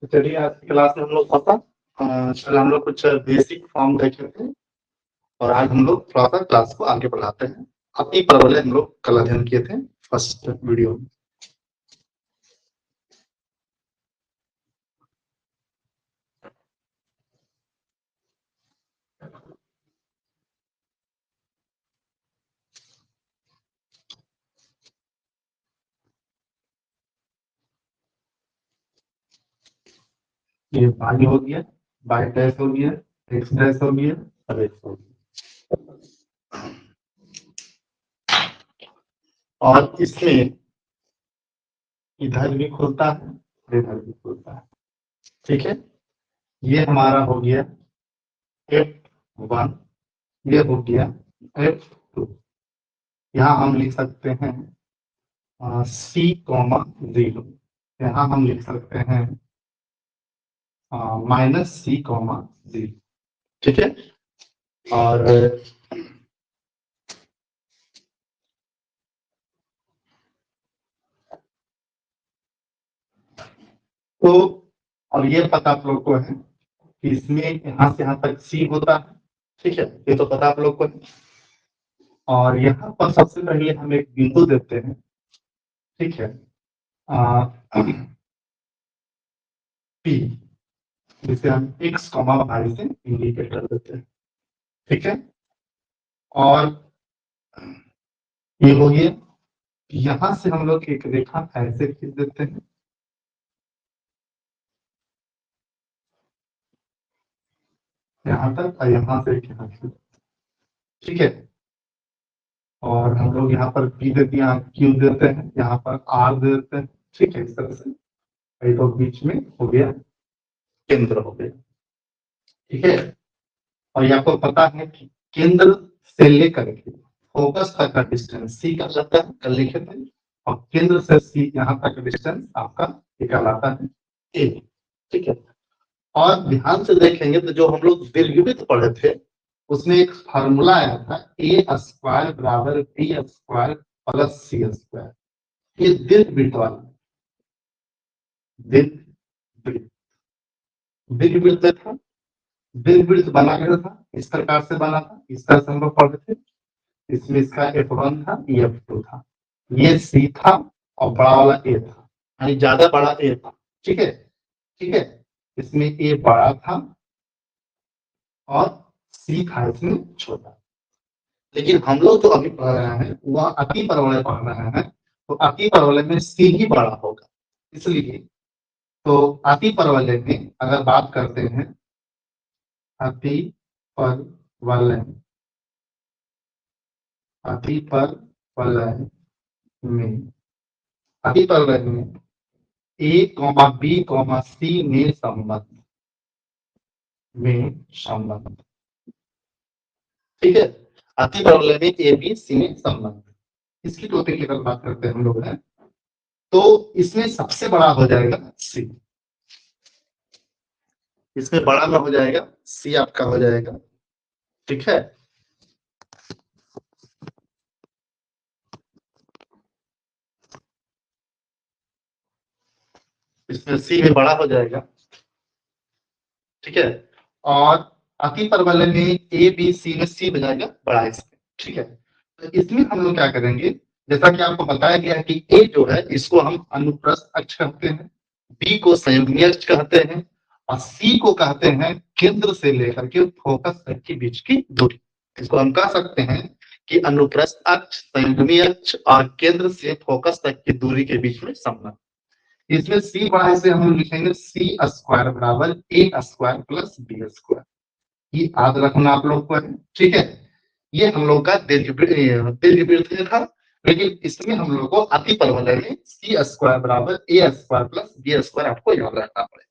तो चलिए आज की क्लास में हम लोग कल हम लोग कुछ बेसिक फॉर्म देखे थे और आज हम लोग थोड़ा सा क्लास को आगे बढ़ाते हैं। अति परवलय हम लोग कल अध्ययन किए थे फर्स्ट वीडियो में। ये बाई हो गया, बाई डैश हो गया, एक्स डैश हो गया और एक्स हो गया। और इसमें इधर भी खुलता है, इधर भी खुलता है। ठीक है, ये हमारा हो गया F1, ये हो गया F2। यहाँ हम लिख सकते हैं C,0। यहाँ हम लिख सकते हैं -C,0। ठीक है, और तो अब ये पता आप लोग को है कि इसमें यहाँ से यहाँ तक C होता है। ठीक है, ये तो पता आप लोग को है। और यहाँ पर सबसे पहले हम एक बिंदु देते हैं। ठीक है, P, जिसे हम x, y से इंडिकेट कर देते हैं। ठीक है, और ये हो गया। यहाँ से हम लोग एक रेखा ऐसे खींच देते हैं। यहाँ तक और यहाँ से एक यहाँ खींच। ठीक है, और हम लोग यहाँ पर P देते हैं, Q देते हैं, यहाँ पर R देते हैं। ठीक है, इस तरह से तो बीच में हो गया, केंद्र हो गया। ठीक है, और ये आपको पता है कि केंद्र से लेकर के फोकस तक का डिस्टेंस C का कहलाता है, कल लिखे थे। और केंद्र से C यहाँ तक का डिस्टेंस आपका कहलाता है A। ठीक है, और ध्यान से देखेंगे तो जो हम लोग दीर्घवृत्त पढ़े थे उसमें एक फार्मूला आया था A² बराबर B² प्लस C²। ये दीर्घवृत्त वाला दीर्घवृत्त था। दीर्घवृत्त बना गया था, इस प्रकार से बना था, इस तरह से हम लोग पढ़े थे। इसमें इसका F1 था, ये F2 था, ये C था और बड़ा वाला A था, यानी ज्यादा बड़ा A था। ठीक है, ठीक है, इसमें A बड़ा था और C था इसमें छोटा। लेकिन हम लोग जो अभी पढ़ रहे हैं वह अति परवलय पढ़ रहे हैं, तो अति परवलय में C ही बड़ा होगा। इसलिए तो अति परवलय में अगर बात करते हैं, अति परवलय, अति परवलय में, अति परवलय में A, B, C में संबंध। ठीक है, अति परवलय में A, B, C में संबंध। इसकी टॉपिक की अगर बात करते हैं हम लोग हैं तो इसमें सबसे बड़ा हो जाएगा C। इसमें बड़ा में हो जाएगा C, आपका हो जाएगा। ठीक है, इसमें C में बड़ा हो जाएगा। ठीक है, और अति परवलय में A, B, C में C बजाएगा बड़ा इसमें। ठीक है, तो इसमें हम लोग क्या करेंगे, जैसा कि आपको बताया गया है कि A जो है इसको हम अनुप्रस्थ अक्ष कहते हैं, B को संयुग्मी अक्ष कहते हैं और C को कहते हैं केंद्र से लेकर के फोकस तक के बीच की दूरी। इसको हम कह सकते हैं कि अनुप्रस्थ अक्ष, संयुग्मी अक्ष और केंद्र से फोकस तक की दूरी के बीच में संबंध। इसमें C बड़ा से हम लिखेंगे C² बराबर A² प्लस B²। ये याद रखना आप लोग को है। ठीक है, ये हम लोग का दीर्घवृत्त था, लेकिन इसमें हम लोग को अति परवलय में C² बराबर A² प्लस B² आपको याद रखना पड़ेगा।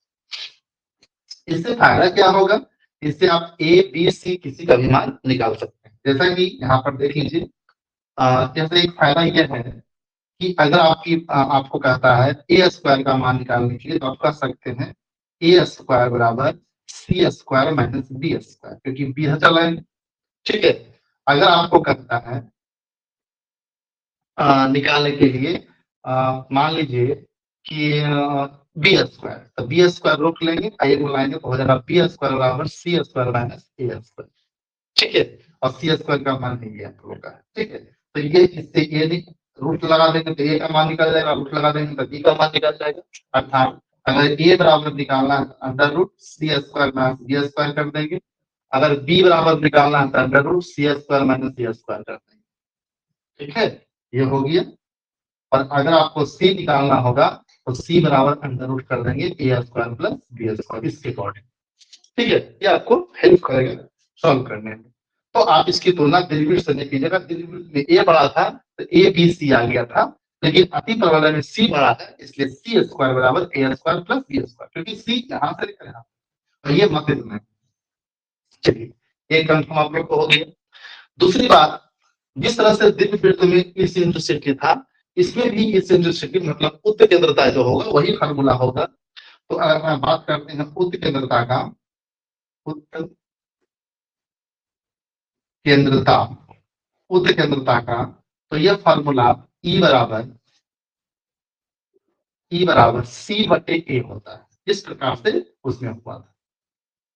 इससे फायदा क्या होगा, इससे आप A, B, C किसी का भी मान निकाल सकते हैं। जैसा कि यहाँ पर देख लीजिए, जैसे एक फायदा यह है कि अगर आपको कहता है A² का मान निकालने के लिए, तो आप कर सकते हैं A² बराबर C² माइनस B², क्योंकि B है चला है। ठीक है, अगर आपको कहता है निकालने के लिए, मान लीजिए कि बी स्क्वायर, तो बी स्क्वायर रूट लेंगे, ए बुलाएंगे तो हो जाएगा बी स्क्वायर बराबर सी स्क्वायर माइनस ए स्क्वायर, ठीक है। और सी स्क्वायर का मान नहीं है आप लोग का, ठीक है। तो ये इससे ये रूट लगा देंगे तो ए का मान निकल जाएगा, रूट लगा देंगे तो बी का मान निकल जाएगा। अर्थात अगर ए बराबर निकालना है अंडर रूट सी स्क्वायर माइनस बी स्क्वायर कर देंगे, अगर बी बराबर निकालना है तो अंडर रूट सी स्क्वायर माइनस सी स्क्वायर कर देंगे, ठीक है। ये हो गया। और अगर आपको सी निकालना होगा तो सी बराबर अंडर रूट कर देंगे ए स्क्वायर प्लस बी स्क्वायर इसके अकॉर्डिंग, ठीक है। ये आपको हेल्प करेगा सॉल्व करने में। तो आप इसकी तुलना डेरिवेटिव से नहीं कीजिएगा, डेरिवेटिव में ए बड़ा था तो ए बी सी आ गया था, लेकिन अति परवलय में सी बड़ा है इसलिए सी स्क्वायर बराबर ए स्क्वायर प्लस बी स्क्वायर, क्योंकि सी यहां से लेकर यहां, तो ये मत देना। चलिए एक कंफर्म आप लोग को हो गया। दूसरी बात, जिस तरह से दीर्घवृत्त में इसेंट्रिसिटी था, इसमें भी इसेंट्रिसिटी मतलब उत्केंद्रता जो होगा वही फार्मूला होगा। तो अगर मैं बात करते हैं उत्केंद्रता का, उत्केंद्रता उत्केंद्रता का, तो यह फार्मूला ई बराबर सी बटे ए होता है, इस प्रकार से उसमें हुआ था,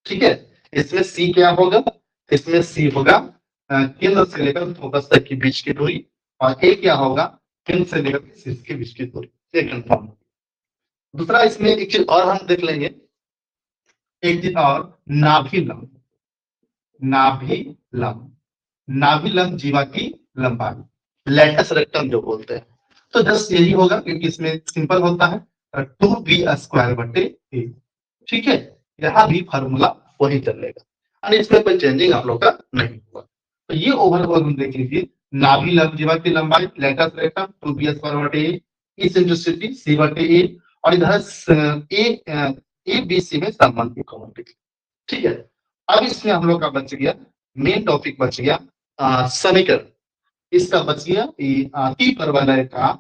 ठीक है। इसमें सी क्या होगा, इसमें सी होगा केंद्र से लेकर फोकस तक की बीच की दूरी, और ए क्या होगा, केंद्र से लेकर शीर्ष के बीच की दूरी, ये कंफर्म। दूसरा इसमें एक चीज और हम देख लेंगे, एक चीज और, नाभिलंब। नाभिलंब जीवा की लंबाई, लेटस रेक्टम जो बोलते हैं। तो जस्ट यही होगा क्योंकि इसमें सिंपल होता है 2b स्क्वायर बटे ए, ठीक है। यहाँ भी फार्मूला वही चलेगा और इसमें कोई चेंजिंग आप लोग का नहीं हुआ। तो ये ओवरऑल हम देख लीजिए, नाभिलंब जीवा की लंबाई लेटस रेक्टम 2b स्क्वायर बटे ए, इसेंट्रिसिटी सी बटे ए, और इधर ए बी सी में संबंध की, ठीक है। अब इसमें हम लोग का बच गया, मेन टॉपिक बच गया समीकरण, इसका बच गया अति परवलय का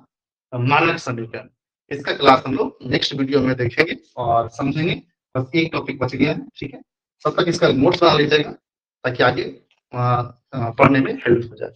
मानक समीकरण। इसका क्लास हम लोग नेक्स्ट वीडियो में देखेंगे और समझेंगे, बस एक टॉपिक बच गया है, ठीक है। तब तक इसका नोट्स बना लीजिएगा ताकि आगे पढ़ने में हेल्प हो जाए।